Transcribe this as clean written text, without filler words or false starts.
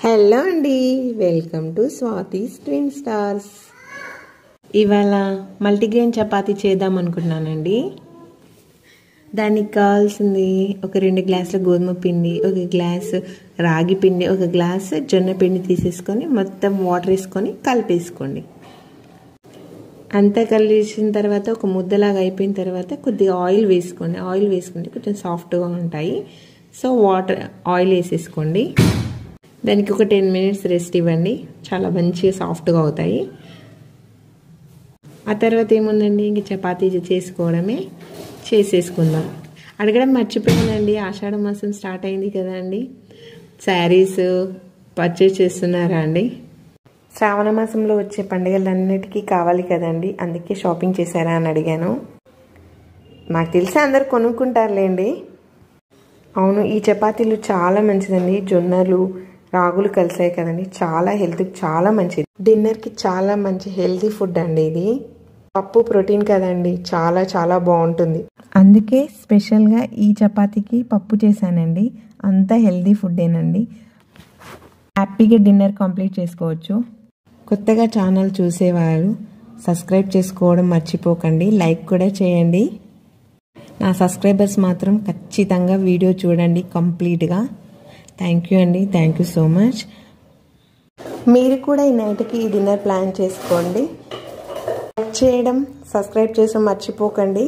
Hello అండి, welcome to Swathi's twin stars. ఇవాళ multigrain chapati చేద్దాం అనుకుంటున్నానండి. దానికి కావాల్సింది ఒక 2 గ్లాసుల గోధుమ పిండి, 1 గ్లాసు రాగి పిండి, 1 గ్లాసు జొన్న పిండి తీసేసుకొని మొత్తం వాటర్ వేసుకొని కలిపేసుకోండి. అంతా కలిసిన తర్వాత ఒక ముద్దలాగా అయిపోయిన తర్వాత కొద్దిగా ఆయిల్ వేసుకోండి. ఆయిల్ వేసుకుంటే కొంచెం సాఫ్ట్గా ఉంటాయి. సో ఆయిల్ వేసేసుకోండి. దానికి ఒక 10 మినిట్స్ రెస్ట్ ఇవ్వండి. చాలా మంచిగా సాఫ్ట్గా అవుతాయి. ఆ తర్వాత ఏముందండి, ఇంక చపాతీ చేసేసుకుందాం. అడగడం మర్చిపోయానండి, ఆషాఢ మాసం స్టార్ట్ అయింది కదా అండి. శారీస్ పర్చేస్ చేస్తున్నారా అండి? శ్రావణ మాసంలో వచ్చే పండుగలన్నిటికీ కావాలి కదండి, అందుకే షాపింగ్ చేశారా అని అడిగాను. నాకు తెలిసి అందరు కొనుక్కుంటారులేండి. అవును, ఈ చపాతీలు చాలా మంచిదండి. జొన్నలు రాగులు కలిసాయి కదండి, చాలా హెల్త్కి చాలా మంచిది. డిన్నర్కి చాలా మంచి హెల్తీ ఫుడ్ అండి ఇది. పప్పు ప్రోటీన్ కదండి, చాలా చాలా బాగుంటుంది. అందుకే స్పెషల్గా ఈ చపాతీకి పప్పు చేశానండి. అంతా హెల్తీ ఫుడ్డేనండి. హ్యాపీగా డిన్నర్ కంప్లీట్ చేసుకోవచ్చు. కొత్తగా ఛానల్ చూసేవారు సబ్స్క్రైబ్ చేసుకోవడం మర్చిపోకండి. లైక్ కూడా చేయండి. నా సబ్స్క్రైబర్స్ మాత్రం ఖచ్చితంగా వీడియో చూడండి కంప్లీట్గా. థ్యాంక్ యూ అండి, థ్యాంక్ యూ సో మచ్. మీరు కూడా ఈ నైట్కి ఈ డిన్నర్ ప్లాన్ చేసుకోండి. లైక్ చేయడం, సబ్స్క్రైబ్ చేయడం మర్చిపోకండి.